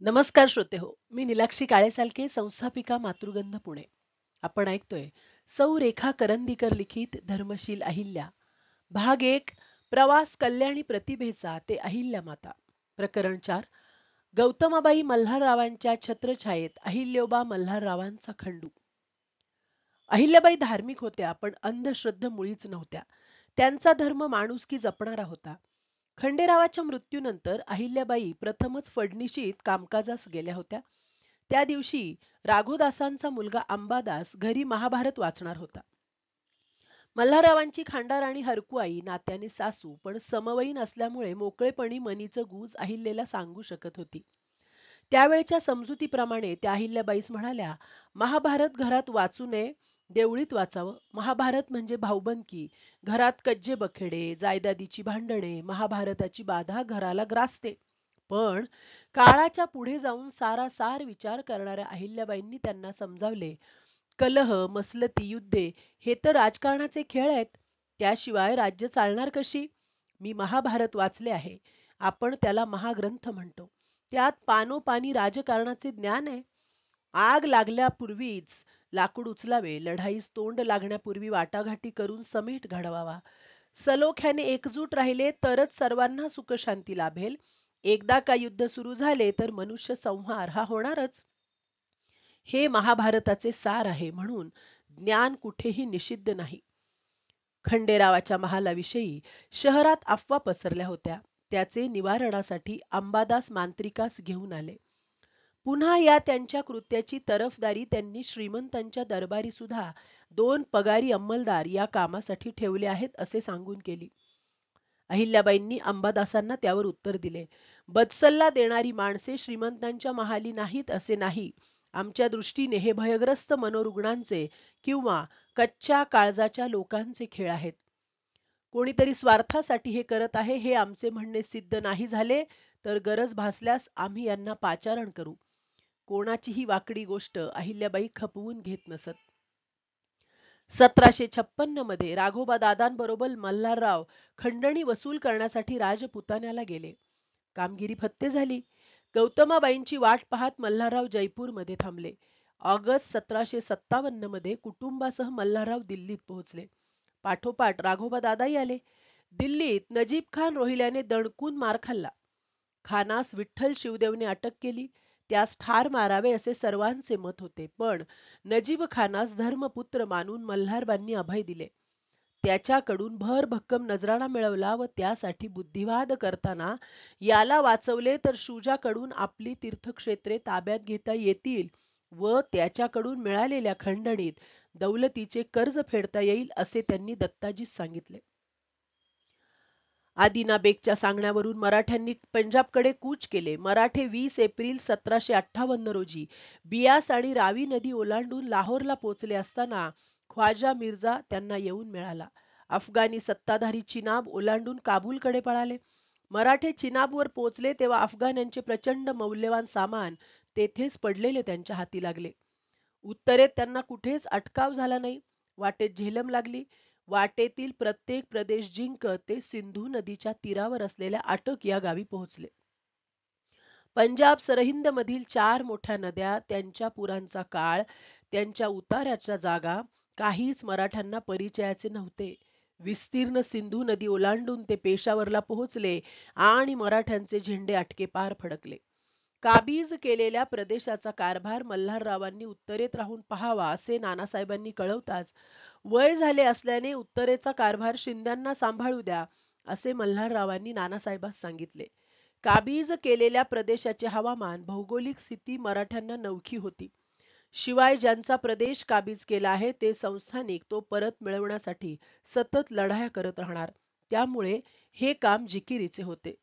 नमस्कार श्रोते हो, मी नीलाक्षी काळेसालके, संस्थापिका मातृगंध पुणे. आपण ऐकतोय सौ रेखा करंदीकर लिखित धर्मशील अहिल्या, भाग एक. प्रवास कल्याणी प्रतिभेचा ते अहिल्या माता. प्रकरण 4. गौतमाबाई मल्हाररावांच्या छत्रछायेत अहिल्योबा मल्हाररावांचा खंडू. अहिल्याबाई धार्मिक होत्या, पण अंधश्रद्ध मुळीच नव्हत्या. त्यांचा धर्म माणुसकी जपणारा होता. खंडेरावाच्या मृत्यूनंतर अहिल्याबाई प्रथमच फडणीशीत कामकाजास गेल्या होत्या. त्या दिवशी राघोदासांचा मुलगा अंबादास घरी महाभारत वाचणार होता. मल्हाररावांची खांडाराणी हरकुआई नात्याने सासू, पण समवयीन असल्यामुळे मोकळेपणी मनीचं गुज अहिल्याला सांगू शकत होती. त्यावेळच्या समजुतीप्रमाणे त्या अहिल्याबाईस म्हणाल्या, महाभारत घरात वाचू नये, देवळीत वाचावं. महाभारत म्हणजे भाऊबंदकी. घरात कज्जे बखेडे, जायदादीची भांडणे, महाभारताची बाधा घराला ग्रासते. पण काळाच्या पुढे जाऊन सारासार विचार करणाऱ्या अहिल्याबाईंनी त्यांना समजावले, कलह, मसलती, युद्धे हे तर राजकारणाचे खेळ आहेत. त्याशिवाय राज्य चालणार कशी? मी महाभारत वाचले आहे. आपण त्याला महाग्रंथ म्हणतो. त्यात पानोपानी राजकारणाचे ज्ञान आहे. आग लागल्यापूर्वीच लाकूड उचलावे, लढाईस तोंड लागण्यापूर्वी वाटाघाटी करून समेट घडवावा. सलोख्याने एकजूट राहिले तरच सर्वांना सुखशांती लाभेल. एकदा का युद्ध सुरू झाले तर मनुष्य संहार हा होणारच. हे महाभारताचे सार आहे, म्हणून ज्ञान कुठेही निषिद्ध नाही. खंडेरावाच्या महालाविषयी शहरात अफवा पसरल्या होत्या. त्याचे निवारणासाठी अंबादास मांत्रिकास घेऊन आले. पुन्हा या त्यांच्या कृत्याची तरफदारी त्यांनी श्रीमंतांच्या दरबारी सुद्धा 2 पगारी अंमलदार या कामासाठी ठेवले आहेत असे सांगून केली. अहिल्याबाईंनी अंबादासांना त्यावर उत्तर दिले, बदसल्ला देणारी माणसे श्रीमंतांच्या महाली नाहीत असे नाही. आमच्या दृष्टीने हे भयग्रस्त मनोरुग्णांचे किंवा कच्च्या काळजाच्या लोकांचे खेळ आहेत. कोणीतरी स्वार्थासाठी हे करत आहे हे आमचे म्हणणे सिद्ध नाही झाले तर गरज भासल्यास आम्ही यांना पाचारण करू. कोणाचीही वाकडी गोष्ट अहिल्याबाई खपवून घेत नसत. 1756 मध्ये राघोबा दादांबरोबर मल्हारराव खंडणी वसूल करण्यासाठी राजपुतान्याला गेले. कामगिरी फत्ते झाली. गौतमाबाईंची वाट पाहत मल्हारराव जयपूरमध्ये थांबले. ऑगस्ट 1757 मध्ये कुटुंबासह मल्हारराव दिल्लीत पोहोचले. पाठोपाठ राघोबा दादाही आले. दिल्लीत नजीब खान रोहिल्याने दणकून मार खाल्ला. खानास विठ्ठल शिवदेवने अटक केली. त्यास ठार मारावे असे सर्वांचे मत होते, पण नजीब खानास धर्मपुत्र मानून मल्हारबांनी अभय दिले. त्याच्याकडून भरभक्कम नजराणा मिळवला व त्यासाठी बुद्धिवाद करताना याला वाचवले तर शुजाकडून आपली तीर्थक्षेत्रे ताब्यात घेता येतील व त्याच्याकडून मिळालेल्या खंडणीत दौलतीचे कर्ज फेडता येईल असे त्यांनी दत्ताजीस सांगितले. आदिनाबेगच्या सांगण्यावरून मराठ्यांनी पंजाबकडे कूच केले. मराठे 20 एप्रिल 1758 रोजी बियास आणि रावी नदी ओलांडून लाहोरला पोचले असताना ख्वाजा मिर्झा त्यांना येऊन मिळाला. अफगाणी सत्ताधारी चिनाब ओलांडून काबूलकडे पळाले. मराठे चिनाबवर पोचले तेव्हा अफगाण्यांचे प्रचंड मौल्यवान सामान तेथेच पडलेले त्यांच्या हाती लागले. उत्तरेत त्यांना कुठेच अटकाव झाला नाही. वाटेत झेलम लागली. वाटेतील प्रत्येक प्रदेश जिंकत ते सिंधू नदीच्या तीरावर असलेल्या अटक या गावी पोहोचले. पंजाब सरहिंद मधील 4 मोठ्या नद्या, त्यांच्या पुरांचा काळ, त्यांच्या उतार्याच्या जागा काहीच मराठ्यांना परिचयाचे नव्हते. विस्तीर्ण सिंधू नदी ओलांडून ते पेशावरला पोहोचले आणि मराठ्यांचे झेंडे अटके पार फडकले. काबीज केलेल्या प्रदेशाचा कारभार मल्हाररावांनी उत्तरेत राहून पाहावा असे नानासाहेबांनी कळवताच, वय झाले असल्याने उत्तरेचा कारभार शिंद्यांना सांभाळू द्या असे मल्हाररावांनी नानासाहेबांस सांगितले. काबीज केलेल्या प्रदेशाचे हवामान, भौगोलिक स्थिती मराठ्यांना नवखी होती. शिवाय ज्यांचा प्रदेश काबीज केला आहे ते संस्थानिक तो परत मिळवण्यासाठी सतत लढाया करत राहणार. त्यामुळे हे काम जिकिरीचे होते.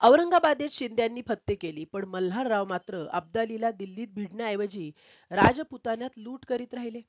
औरंगाबादेत शिंद्यांनी फत्ते केली, पण मल्हारराव मात्र अब्दालीला दिल्लीत भिडण्याऐवजी राजपुतान्यात लूट करीत राहिले.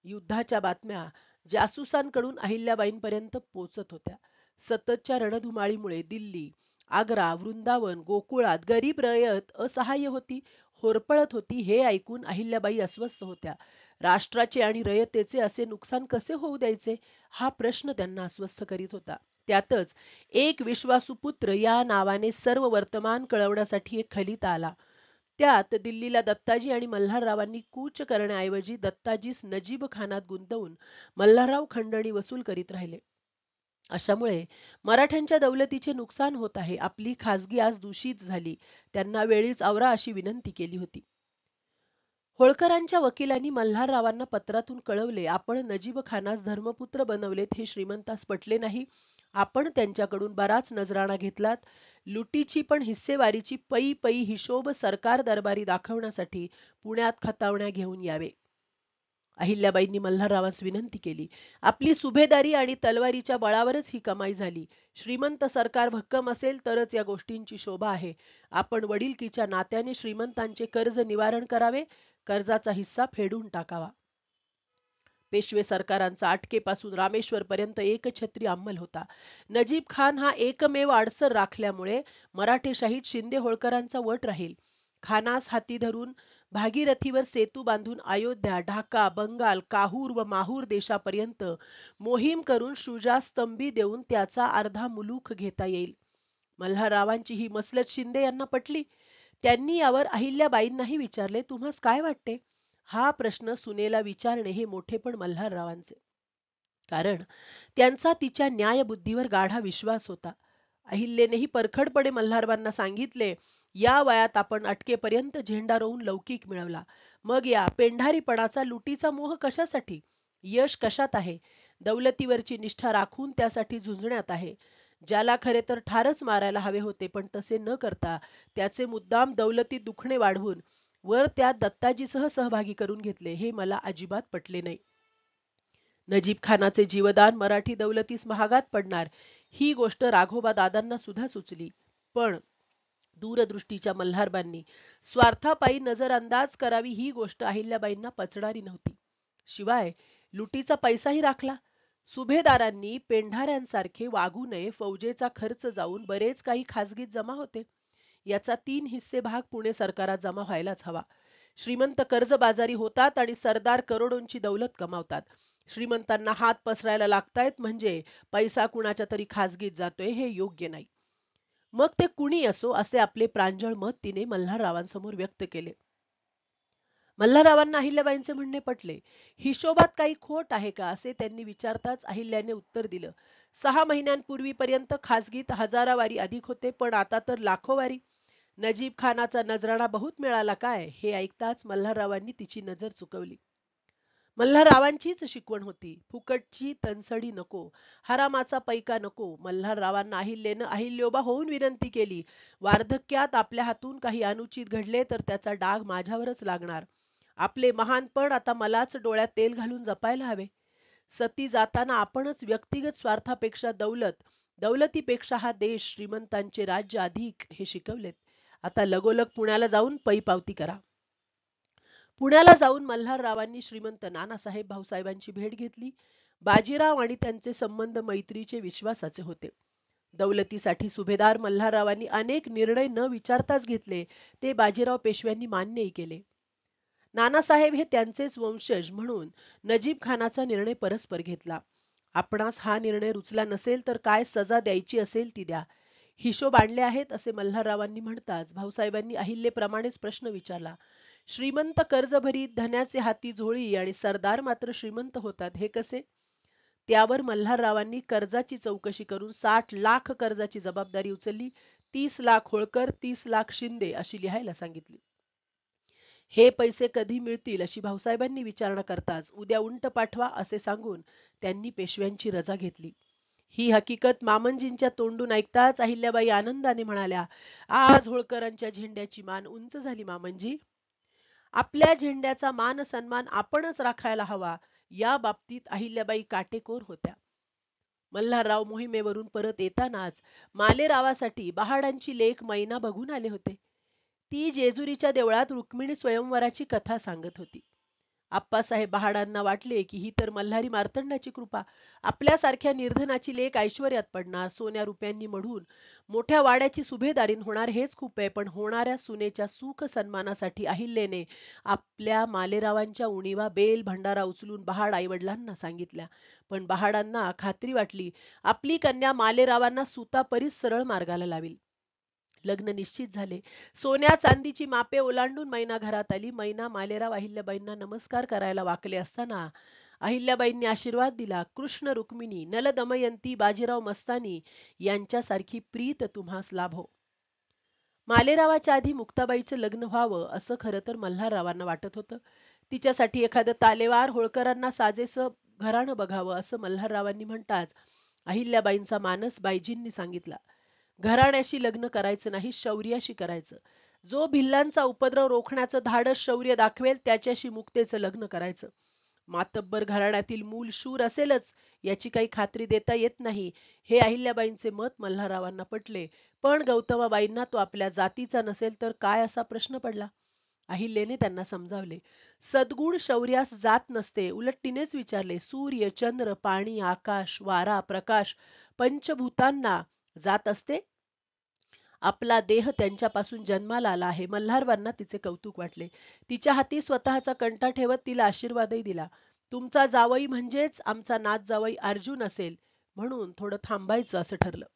युद्धाच्या बातम्या जासूसांकडून अहिल्याबाईंपर्यंत पोचत होत्या. सततच्या रणधुमाळीमुळे दिल्ली, आग्रा, वृंदावन, गोकुळात गरीब रयत असहाय्य होती, होरपळत होती. हे ऐकून अहिल्याबाई अस्वस्थ होत्या. राष्ट्राचे आणि रयतेचे असे नुकसान कसे होऊ द्यायचे हा प्रश्न त्यांना अस्वस्थ करीत होता. त्यातच एक विश्वासू पुत्र या नावाने सर्व वर्तमान कळवण्यासाठी एक खलिता आला. त्यात दिल्लीला दत्ताजी आणि मल्हाररावांनी कूच करण्याऐवजी दत्ताजीस नजीब खानात गुंतवून मल्हारराव खंडणी वसूल करीत राहिले. अशामुळे मराठ्यांच्या दौलतीचे नुकसान होत आहे. आपली खासगी आज दूषित झाली. त्यांना वेळीच आवरा अशी विनंती केली होती. होळकरांच्या वकिलांनी मल्हाररावांना पत्रातून कळवले, आपण नजीब खानास धर्मपुत्र बनवलेत हे श्रीमंतास पटले नाही. आपण त्यांच्याकडून बराच नजराणा घेतलात. लुटीची पण हिस्सेवारीची पै पै हिशोब सरकार दरबारी दाखवण्यासाठी पुण्यात खतावण्या घेऊन यावे. अहिल्याबाईंनी मल्हाररावांस विनंती केली. आपली सुभेदारी आणि तलवारीच्या बळावरच ही कमाई झाली. श्रीमंत सरकार भक्कम असेल तरच या गोष्टींची शोभा आहे. आपण वडिलकीच्या नात्याने श्रीमंतांचे कर्ज निवारण करावे, कर्जाचा हिस्सा फेडून टाकावा. पेशवे सरकारांचा अटकेपासून रामेश्वर पर्यंत एकछत्री अंमल होता. नजीब खान हा एकमेव आडसर राखल्यामुळे मराठेशाहीत शिंदे होळकरांचा वट राहील. खानास हाती धरून भागीरथीवर सेतू बांधून अयोध्या, ढाका, बंगाल, काहूर व माहूर देशापर्यंत मोहीम करून शुजा स्तंभी देऊन त्याचा अर्धा मुलूख घेता येईल. मल्हाररावांची ही मसलत शिंदे यांना पटली. त्यांनी यावर अहिल्याबाईंनाही विचारले, तुम्हास काय वाटते? हा प्रश्न सुनेला विचारणे हे मोठेपण मल्हाररावांचे. कारण त्यांचा तिच्या न्यायबुद्धीवर गाढा विश्वास होता. अहिल्यानेही परखडपणे मल्हारबांना सांगितले, या वयात आपण अटकेपर्यंत झेंडा रोवून लौकिक मिळवला. मग या पेंढारीपणाचा लुटीचा मोह कशासाठी? यश कशात आहे? दौलतीवरची निष्ठा राखून त्यासाठी झुंजण्यात आहे. ज्याला खरे तर ठारच मारायला हवे होते, पण तसे न करता त्याचे मुद्दाम दौलतीत दुखणे वाढवून वर त्यात दत्ताजीसह सहभागी करून घेतले, हे मला अजिबात पटले नाही. नजीब खानाचे जीवदान मराठी दौलतीस महागात पडणार, ही गोष्ट राघोबा दादांना सुद्धा सुचली. पण दूरदृष्टीच्या मल्हारबांनी स्वार्थापायी नजरअंदाज करावी ही गोष्ट अहिल्याबाईंना पचणारी नव्हती. शिवाय लुटीचा पैसाही राखला. सुभेदारांनी पेंढाऱ्यांसारखे वागू नये, फौजेचा खर्च जाऊन बरेच काही खासगीत जमा होते. याचा 3 हिस्से भाग पुणे सरकारात जमा व्हायलाच हवा. श्रीमंत कर्जबाजारी होतात आणि सरदार करोडोंची दौलत कमावतात. श्रीमंतांना हात पसरायला लागतायत म्हणजे पैसा कुणाच्या तरी खासगीत जातोय, हे योग्य नाही. मग ते कुणी असो, असे आपले प्रांजळ मत तिने मल्हाररावांसमोर व्यक्त केले. मल्हाररावांना अहिल्याबाईंचे म्हणणे पटले. हिशोबात काही खोट आहे का असे त्यांनी विचारताच अहिल्याने उत्तर दिलं, 6 महिन्यांपूर्वीपर्यंत खासगीत हजारावारी अधिक होते, पण आता तर लाखो वारी. नजीब खानाचा नजराणा बहुत मिळाला काय? हे ऐकताच मल्हाररावांनी तिची नजर चुकवली. मल्हाररावांचीच शिकवण होती. फुकटची तनसडी नको, हरामाचा पैका नको. मल्हाररावांना अहिल्याने अहिल्योबा होऊन विनंती केली, वार्धक्यात आपल्या हातून काही अनुचित घडले तर त्याचा डाग माझ्यावरच लागणार. आपले महानपण आता मलाच डोळ्यात तेल घालून जपायला हवे. सती जाताना आपणच व्यक्तिगत स्वार्थापेक्षा दौलत, दौलतीपेक्षा हा देश, श्रीमंतांचे राज्य अधिक हे शिकवलेत. आता लगोलग पुण्याला जाऊन पै पावती करा. पुण्याला जाऊन मल्हाररावांनी श्रीमंत नानासाहेब भाऊसाहेबांची भेट घेतली. बाजीराव आणि त्यांचे संबंध मैत्रीचे, विश्वासाचे होते. दौलतीसाठी सुभेदार मल्हाररावांनी अनेक निर्णय न विचारताच घेतले, ते बाजीराव पेशव्यांनी मान्यही केले. नानासाहेब हे त्यांचेच वंशज म्हणून नजीब खानाचा निर्णय परस्पर घेतला. आपणास हा निर्णय रुचला नसेल तर काय सजा द्यायची असेल ती द्या. हिशोब आणले आहेत असे मल्हाररावांनी म्हणताच भाऊसाहेबांनी अहिल्येप्रमाणेच प्रश्न विचारला, श्रीमंत कर्ज भरीत, धन्याचे हाती झोळी आणि सरदार मात्र श्रीमंत होतात, हे कसे? त्यावर मल्हाररावांनी कर्जाची चौकशी करून 60 लाख कर्जाची जबाबदारी उचलली. 30 लाख होळकर, 30 लाख शिंदे अशी लिहायला सांगितली. हे पैसे कधी मिळतील अशी भाऊसाहेबांनी विचारणा करताच उद्या उंट पाठवा असे सांगून त्यांनी पेशव्यांची रजा घेतली. ही हकीकत मामंजींच्या तोंडून ऐकताच अहिल्याबाई आनंदाने म्हणाल्या, आज होळकरांच्या झेंड्याची मान उंच झाली मामंजी. आपल्या झेंड्याचा मान सन्मान आपणच राखायला हवा, या बाबतीत अहिल्याबाई काटेकोर होत्या. मल्हारराव मोहिमेवरून परत येतानाच मालेरावासाठी बहाडांची लेक मैना बघून आले होते. ती जेजुरीच्या देवळात रुक्मिणी स्वयंवराची कथा सांगत होती. आप्पासाहेब बहाडांना वाटले की ही तर मल्हारी मार्तंडाची कृपा. आपल्यासारख्या निर्धनाची लेक ऐश्वर्यात पडणार, सोन्या रुपयांनी मढून मोठ्या वाड्याची सुभेदारीण होणार हेच खूप आहे. पण होणाऱ्या सुनेच्या सुख सन्मानासाठी अहिल्याने आपल्या मालेरावांच्या उणीवा बेल भंडारा उचलून बहाड आईवडिलांना सांगितल्या. पण बहाडांना खात्री वाटली आपली कन्या मालेरावांना सुतापरीस सरळ मार्गाला लावील. लग्न निश्चित झाले. सोन्या चांदीची मापे ओलांडून मैना घरात आली. मैना मालेराव अहिल्याबाईंना नमस्कार करायला वाकले असताना अहिल्याबाईंनी आशीर्वाद दिला. कृष्ण रुक्मिणी, नल दमयंती, बाजीराव मस्तानी यांच्यासारखी प्रीत तुम्हास लाभो. मालेरावाच्या आधी मुक्ताबाईचं लग्न व्हावं असं खरं तर मल्हाररावांना वाटत होतं. तिच्यासाठी एखादं तालेवार होळकरांना साजेसं घराणं बघावं असं मल्हाररावांनी म्हणताच अहिल्याबाईंचा मानस बाईजींनी सांगितला. घराण्याशी लग्न करायचं नाही, शौर्याशी करायचं. जो भिल्लांचा उपद्रव रोखण्याचं धाडस शौर्य दाखवेल त्याच्याशी मुक्तेचं लग्न करायचं. मातब्बर घराण्यातील मूल शूर असेलच याची काही खात्री देता येत नाही, हे अहिल्याबाईंचे मत मल्हाररावांना पटले. पण गौतमाबाईंना तो आपल्या जातीचा नसेल तर काय असा प्रश्न पडला. अहिल्याने त्यांना समजावले. सद्गुण शौर्यास जात नसते. उलट तिनेच विचारले, सूर्य, चंद्र, पाणी, आकाश, वारा, प्रकाश पंचभूतांना जात असते. आपला देह त्यांच्यापासून जन्माला आला आहे. मल्हारवांना तिचे कौतुक वाटले. तिच्या हाती स्वतःचा कंठा ठेवत तिला आशीर्वादही दिला. तुमचा जावई म्हणजेच आमचा नात जावई अर्जुन असेल म्हणून थोडं थांबायचं असं ठरलं.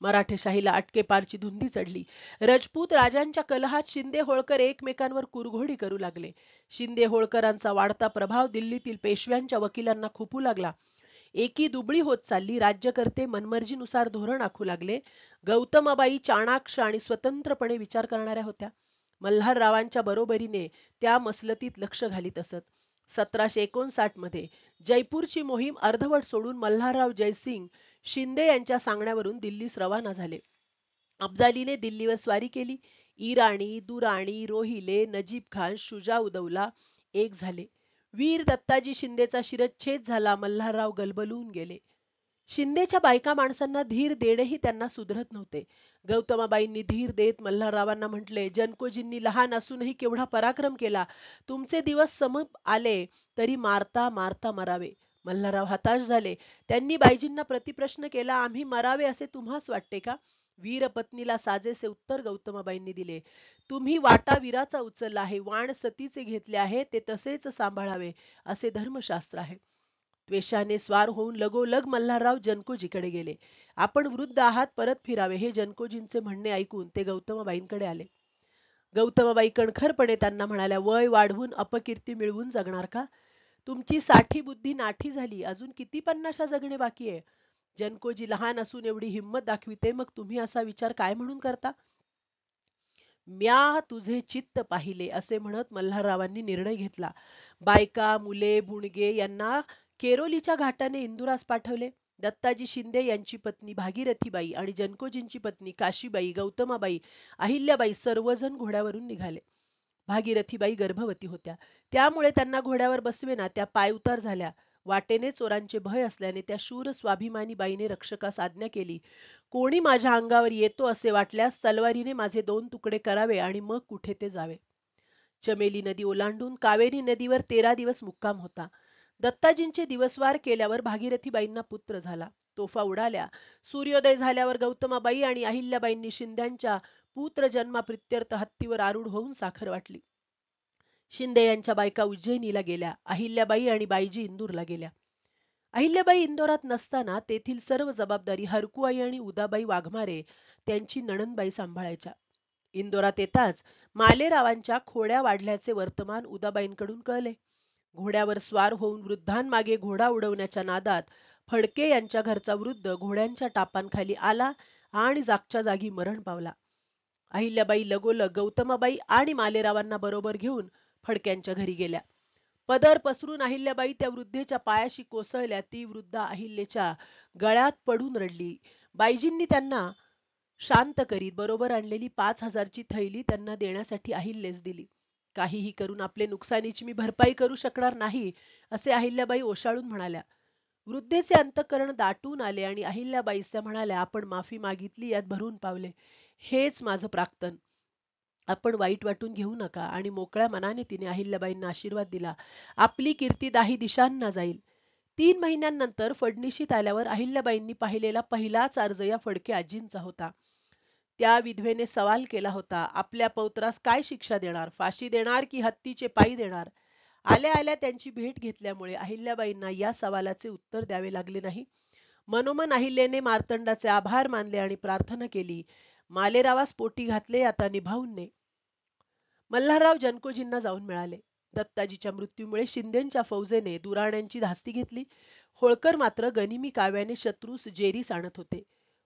मराठेशाहीला अटकेपारची धुंदी चढली. रजपूत राजांच्या कलहात शिंदे होळकर एकमेकांवर कुरघोडी करू लागले. शिंदे होळकरांचा वाढता प्रभाव दिल्लीतील पेशव्यांच्या वकिलांना खुपू लागला. एकी दुबळी होत चालली. राज्यकर्ते मनमर्जीनुसार धोरण आखू लागले. गौतमाबाई चाणाक्ष आणि स्वतंत्रपणे विचार करणाऱ्या होत्या. मल्हाररावांच्या बरोबरीने त्या मसलतीत लक्ष घालीत असत. 1759 मध्ये जयपूरची मोहीम अर्धवट सोडून मल्हारराव जयसिंग शिंदे यांच्या सांगण्यावरून दिल्लीस रवाना झाले. अफजालीने दिल्लीवर स्वारी केली. इराणी, दुराणी, रोहिले, नजीब खान, शुजाउद्दौला एक झाले. वीर दत्ताजी शिंदेचा शिरच्छेद झाला. मल्हारराव गलबलून गेले. शिंदेच्या बायका माणसांना धीर देणेही त्यांना सुधरत नव्हते. गौतमाबाईंनी धीर देत मल्हाररावांना म्हटले, जनकोजींनी लहान असूनही केवढा पराक्रम केला. तुमचे दिवस समीप आले तरी मारता मारता मरावे. मल्हारराव हताश झाले. त्यांनी बाईजींना प्रतिप्रश्न केला, आम्ही मरावे असे तुम्हास वाटते का? वीरपत्नीला साजेसे उत्तर गौतमाबाईंनी दिले. तुम्ही वाटा वीराचा उचलला आहे, वाण सतीचे घेतले आहे, ते तसेच सांभाळावे असे धर्मशास्त्र आहे. द्वेषाने स्वार होऊन लगोलग मल्हारराव जनकोजीकडे गेले. आपण वृद्ध आहात, परत फिरावे, हे जनकोजींचे म्हणणे ऐकून ते गौतमाबाईंकडे आले. गौतमाबाई कणखरपणे त्यांना म्हणाल्या, वय वाढवून अपकीर्ती मिळवून जगणार का? तुमची 60 बुद्धी नाठी झाली, अजून किती 50 जगणे बाकी आहे? जनकोजी लहान असून एवढी हिंमत दाखविते, मग तुम्ही असा विचार काय म्हणून करता? म्या तुझे चित्त पाहिले असे म्हणत मल्हाररावांनी निर्णय घेतला. बायका, मुले, बुणगे यांना केरोलीच्या घाटाने इंदुरास पाठवले. दत्ताजी शिंदे यांची पत्नी भागीरथीबाई आणि जनकोजींची पत्नी काशीबाई, गौतमाबाई, अहिल्याबाई सर्वजण घोड्यावरून निघाले. भागीरथीबाई गर्भवती होत्या. त्यामुळे त्यांना घोड्यावर बसवेना त्या पायउतार झाल्या. वाटेने चोरांचे भय असल्याने त्या शूर स्वाभिमानी बाईने रक्षकास आज्ञा केली, कोणी माझ्या अंगावर येतो असे वाटल्यास तलवारीने माझे 2 तुकडे करावे आणि मग कुठे ते जावे. चमेली नदी ओलांडून कावेरी नदीवर 13 दिवस मुक्काम होता. दत्ताजींचे दिवसवार केल्यावर भागीरथीबाईंना पुत्र झाला. तोफा उडाल्या. सूर्योदय झाल्यावर गौतमाबाई आणि अहिल्याबाईंनी शिंद्यांच्या पुत्र जन्माप्रित्यर्थ हत्तीवर आरूढ होऊन साखर वाटली. शिंदे यांच्या बायका उज्जैनीला गेल्या. अहिल्याबाई आणि बाईजी इंदूरला गेल्या. अहिल्याबाई इंदोरात नसताना तेथील सर्व जबाबदारी हरकुआई आणि उदाबाई वाघमारे त्यांची नणंदबाई सांभाळायच्या. इंदोरात येताच मालेरावांच्या खोड्या वाढल्याचे वर्तमान उदाबाईंकडून कळले. घोड्यावर स्वार होऊन वृद्धांमागे घोडा उडवण्याच्या नादात फडके यांच्या घरचा वृद्ध घोड्यांच्या टापांखाली आला आणि जागच्या जागी मरण पावला. अहिल्याबाई लगोलग गौतमाबाई आणि मालेरावांना बरोबर घेऊन फडक्यांच्या घरी गेल्या. पदर पसरून अहिल्याबाई त्या वृद्धेच्या पायाशी कोसळल्या. ती वृद्ध अहिल्याच्या गळ्यात पडून रडली. बाईजींनी त्यांना शांत करीत बरोबर आणलेली 5,000ची थैली त्यांना देण्यासाठी अहिल्यास दिली. काहीही करून आपले नुकसानीची मी भरपाई करू शकणार नाही असे अहिल्याबाई ओशाळून म्हणाल्या. वृद्धेचे अंतःकरण दाटून आले आणि अहिल्याबाईस त्या म्हणाल्या, आपण माफी मागितली यात भरून पावले. हेच माझं प्राक्तन. आपण वाईट वाटून घेऊ नका आणि मोकळ्या मनाने तिने अहिल्याबाईंना आशीर्वाद दिला. आपली कीर्ती दाही दिशांना जाईल. 3 महिन्यांनंतर फडणीशीत आल्यावर अहिल्याबाईंनी पाहिलेला पहिलाच अर्ज या फडके आजींचा होता. त्या विधवेने सवाल केला होता, आपल्या पौत्रास काय शिक्षा देणार? फाशी देणार की हत्तीचे पायी देणार? आल्या आल्या त्यांची भेट घेतल्यामुळे अहिल्याबाईंना या सवालाचे उत्तर द्यावे लागले नाही. मनोमन अहिल्याने मार्तंडाचे आभार मानले आणि प्रार्थना केली, मालेरावास पोटी घातले, आता निभावून ने. मल्हारराव जनकोजींना जाऊन मिळाले. दत्ताजीच्या मृत्यूमुळे शिंदेंच्या फौजेने दुराण्यांची धास्ती घेतली. होळकर मात्र गनिमी काव्याने शत्रूस जेरीस आणत होते.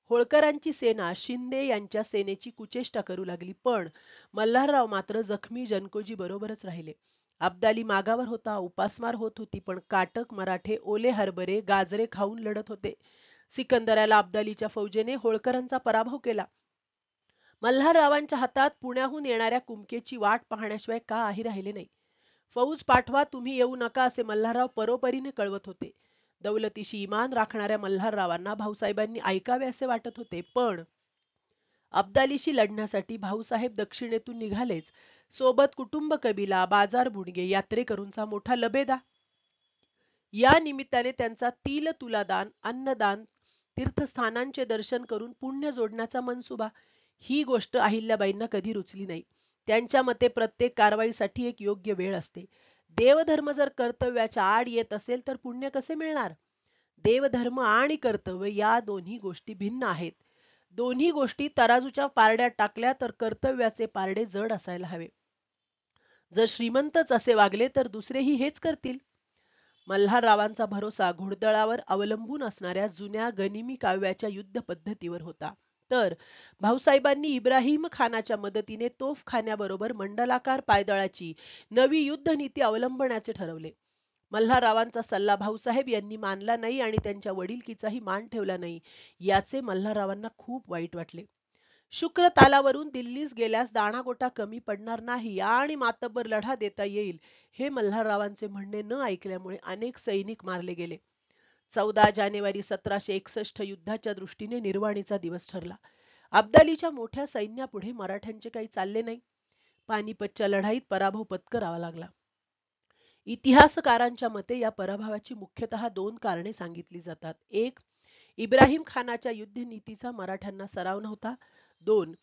होळकरांची सेना शिंदे यांच्या सेनेची कुचेष्टा करू लागली, पण मल्हारराव मात्र जखमी जनकोजी बरोबरच राहिले. अब्दाली मागावर होता, उपासमार होत होती, पण काटक मराठे ओले हरभरे गाजरे खाऊन लढत होते. सिकंदराला अब्दालीच्या फौजेने होळकरांचा पराभव केला. मल्हाररावांच्या हातात पुण्याहून येणाऱ्या कुमकेची वाट पाहण्याशिवाय काही राहिले नाही. फौज पाठवा, तुम्ही येऊ नका असे मल्हारराव परोपरीने कळवत होते. दौलतीशी इमान राखणाऱ्या मल्हाररावांना भाऊसाहेबांनी ऐकावे असे वाटत होते, पण अब्दालीशी लढण्यासाठी भाऊसाहेब दक्षिणेतून निघालेच. सोबत कुटुंब कबिला, बाजार बुडगे, यात्रेकरूंचा मोठा लबेदा. या निमित्ताने त्यांचा तिल तुलादान, अन्नदान, तीर्थस्थानांचे दर्शन करून पुण्य जोडण्याचा मनसुबा. ही गोष्ट अहिल्याबाईंना कधी रुचली नाही. त्यांच्या मते प्रत्येक कारवाईसाठी एक योग्य वेळ असते. देवधर्म जर कर्तव्याच्या आड येत असेल तर पुण्य कसे मिळणार? देवधर्म आणि कर्तव्य या दोन्ही गोष्टी भिन्न आहेत. दोन्ही गोष्टी तराजूच्या पारड्यात टाकल्या तर कर्तव्याचे पारडे जड असायला हवे. जर श्रीमंतच असे वागले तर दुसरेही हेच करतील. मल्हाररावांचा भरोसा घोडदळावर अवलंबून असणाऱ्या जुन्या गनिमी काव्याच्या युद्ध पद्धतीवर होता. तर भाऊसाहेबांनी इब्राहिम खानाच्या मदतीने तोफखान्याबरोबर मंडलाकार पायदळाची नवी युद्ध नीती अवलंबण्याचे ठरवले. मल्हाररावांचा सल्ला भाऊसाहेब यांनी मानला नाही आणि त्यांच्या वडिलकीचाही मान ठेवला नाही. याचे मल्हाररावांना खूप वाईट वाटले. शुक्र तालावरून दिल्लीस गेल्यास दाणागोटा कमी पडणार नाही आणि मातब्बर लढा देता येईल, हे मल्हाररावांचे म्हणणे न ऐकल्यामुळे अनेक सैनिक मारले गेले. 14 जानेवारी 1761 युद्धाच्या दृष्टीने निर्वाणीचा दिवस ठरला. अब्दालीच्या मोठ्या सैन्यापुढे मराठ्यांचे काही चालले नाही. पानिपतच्या लढाईत पराभव पत्करावा लागला. इतिहासकारांच्या मते या पराभवाची मुख्यतः 2 कारणे सांगितली जातात. 1. इब्राहिम खानाच्या युद्धनीतीचा मराठ्यांना सराव नव्हता. 2.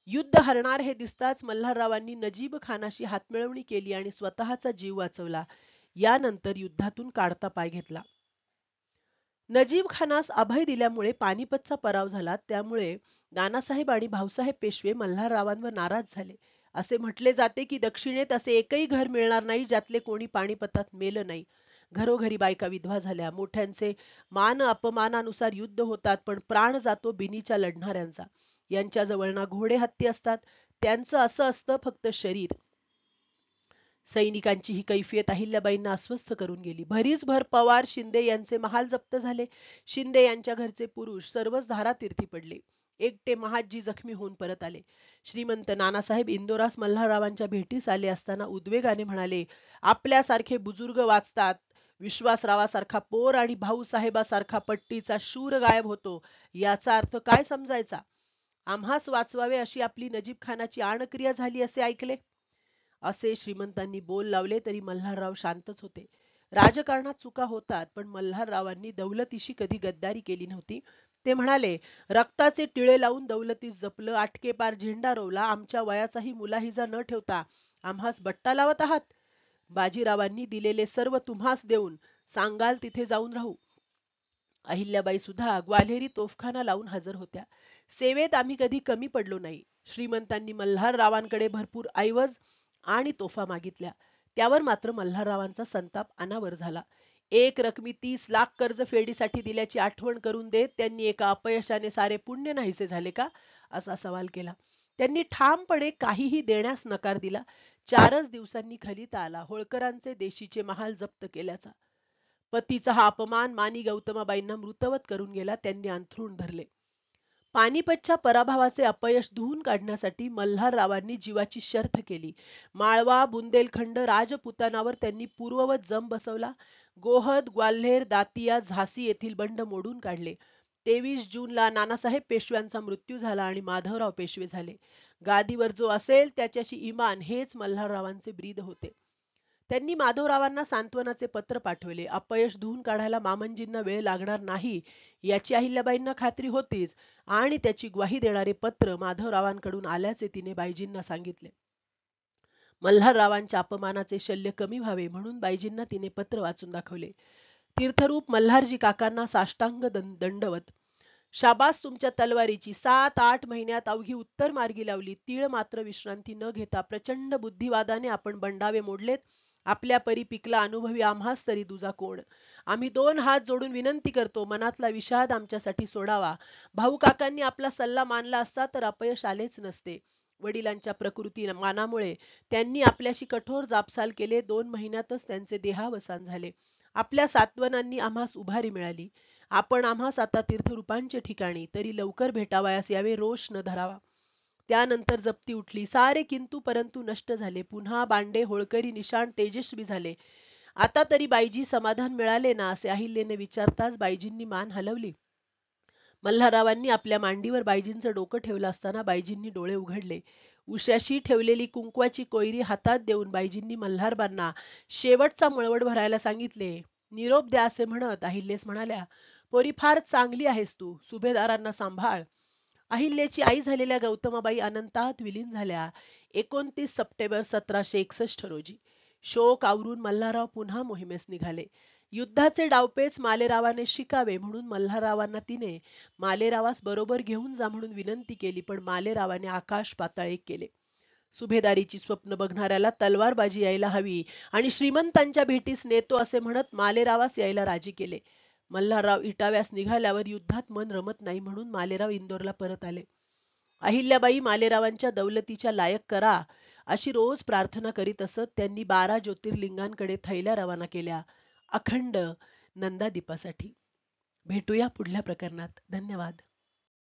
युद्ध हरणार हे दिसताच मल्हाररावांनी नजीब खानाशी हातमिळवणी केली आणि स्वतःचा जीव वाचवला. यानंतर युद्धातून काढता पाय घेतला. नजीब खानास अभय दिल्यामुळे पानिपतचा पराभ झाला. त्यामुळे नानासाहेब आणि भाऊसाहेब पेशवे मल्हाररावांवर नाराज झाले. असे म्हटले जाते की दक्षिणेत असे एकही घर मिळणार नाही ज्यातले कोणी पानिपतात मेलं नाही. घरोघरी बायका विधवा झाल्या. मोठ्यांचे मान अपमानानुसार युद्ध होतात, पण प्राण जातो बिनीच्या लढणाऱ्यांचा. यांच्याजवळ ना घोडे हत्ती असतात, त्यांचं असं असतं फक्त शरीर. सैनिकांची ही कैफियत अहिल्याबाईंना अस्वस्थ करून गेली. भरीसभर पवार शिंदे यांचे महाल जप्त झाले. शिंदे यांच्या घरचे पुरुष सर्वच धारातीर्थी पडले. एकटे महादजी जखमी होऊन परत आले. श्रीमंत नानासाहेब इंदोरास मल्हाररावांच्या भेटीस आले असताना उद्वेगाने म्हणाले, आपल्यासारखे बुजुर्ग वाचतात, विश्वासरावासारखा पोर आणि भाऊसाहेबासारखा पट्टीचा शूर गायब होतो, याचा अर्थ काय समजायचा? आम्हास वाचवावे अशी आपली नजीब खानाची आणक्रिया झाली असे ऐकले. असे श्रीमंतांनी बोल लावले तरी मल्हारराव शांतच होते. राजकारणात चुका होतात, पण मल्हाररावांनी दौलतीशी कधी गद्दारी केली नव्हती. ते म्हणाले, रक्ताचे टिळे लावून दौलतीस जपलं, आटकेपार झेंडा रोवला, आमच्या वयाचाही मुलाहिजा न ठेवता आम्हास बट्टा लावत आहात. बाजीरावांनी दिलेले सर्व तुम्हास देऊन सांगाल तिथे जाऊन राहू. अहिल्याबाई सुद्धा ग्वाल्हेरी तोफखाना लावून हजर होत्या. सेवेत आम्ही कधी कमी पडलो नाही. श्रीमंतांनी मल्हाररावांकडे भरपूर ऐवज आणि तोफा मागितल्या. त्यावर मात्र मल्हाररावांचा संताप अनावर झाला. एक रकमी 30 लाख कर्ज फेडीसाठी दिल्याची आठवण करून देत त्यांनी एका अपयशाने सारे पुण्य नाहीसे झाले का, असा सवाल केला. त्यांनी ठामपणे काहीही देण्यास नकार दिला. 4च दिवसांनी खलिता आला होळकरांचे देशीचे महाल जप्त केल्याचा. पतीचा हा अपमान मानी गौतमाबाईंना मृतवत करून गेला. त्यांनी अंथरूण धरले. पानिपतच्या पराभवाचे अपयश धुवून काढण्यासाठी मल्हाररावांनी जीवाची शर्थ केली. माळवा, बुंदेलखंड, राजपुतानावर त्यांनी पूर्ववत जम बसवला. गोहद, ग्वाल्हेर, दातिया, झाशी येथील बंड मोडून काढले. 23 जूनला नानासाहेब पेशव्यांचा मृत्यू झाला आणि माधवराव पेशवे झाले. गादीवर जो असेल त्याच्याशी इमान हेच मल्हाररावांचे ब्रीद होते. त्यांनी माधवरावांना सांत्वनाचे पत्र पाठवले. अपयश धुवून काढायला मामंजींना वेळ लागणार नाही याची अहिल्याबाईंना खात्री होतीच आणि त्याची ग्वाही देणारे पत्र माधवरावांकडून आल्याचे तिने बाईजींना सांगितले. मल्हाररावांच्या अपमानाचे शल्य कमी व्हावे म्हणून बाईजींना तिने पत्र वाचून दाखवले. तीर्थरूप मल्हारजी काकांना साष्टांग दंडवत. शाबास तुमच्या तलवारीची. 7-8 महिन्यात अवघी उत्तर मार्गी लावली. तीळ मात्र विश्रांती न घेता प्रचंड बुद्धिवादाने आपण बंडावे मोडलेत. आपल्या परी पिकला अनुभवी आम्हास तरी दुजा कोण. आम्ही 2 हात जोडून विनंती करतो, मनातला विषाद आमच्यासाठी सोडावा. भाऊ काकांनी आपला सल्ला मानला असता तर अपयश आलेच नसते. वडिलांच्या प्रकृती मानामुळे त्यांनी आपल्याशी कठोर जापसाल केले. 2 महिन्यातच त्यांचे देहावसान झाले. आपल्या सात्वनांनी आम्हास उभारी मिळाली. आपण आम्हास आता तीर्थरूपांचे ठिकाणी तरी लवकर भेटावयास यावे, रोष न धरावा. त्यानंतर जप्ती उठली. सारे किंतु परंतु नष्ट झाले. पुन्हा बांडे होळकरी निशाण तेजस्वी झाले. आता तरी बाईजी समाधान मिळाले ना असे अहिल्याने विचारताच बाईजींनी मान हलवली. मल्हाररावांनी आपल्या मांडीवर बाईजींचं डोकं ठेवलं असताना बाईजींनी डोळे उघडले. उश्याशी ठेवलेली कुंकवाची कोयरी हातात देऊन बाईजींनी मल्हारबांना शेवटचा मळवट भरायला सांगितले. निरोप द्या असे म्हणत अहिल्यास म्हणाल्या, पोरी फार चांगली आहेस तू. सुभेदारांना सांभाळ. अहिल्याची आई झालेल्या गौतमाबाई अनंतात विलीन झाल्या 29 सप्टेंबर 1761 रोजी. शोक आवरून मल्हारराव पुन्हा मोहिमेस निघाले. युद्धाचे डावपेच मालेरावाने शिकावे म्हणून मल्हाररावांना तिने मालेरावास बरोबर घेऊन जा म्हणून विनंती केली, पण मालेरावाने आकाश पाताळ एक केले. सुभेदारीची स्वप्न बघणाऱ्याला तलवारबाजी यायला हवी आणि श्रीमंतांच्या भेटीस नेतो असे म्हणत मालेरावास यायला राजी केले. मल्हारराव इटाव्यास निघाल्यावर युद्धात मन रमत नाही म्हणून मालेराव इंदोरला परत आले. अहिल्याबाई मालेरावांच्या दौलतीच्या लायक करा अशी रोज प्रार्थना करीत असत. त्यांनी 12 ज्योतिर्लिंगांकडे थैल्या रवाना केल्या अखंड नंदादीपासाठी. भेटूया पुढल्या प्रकरणात. धन्यवाद.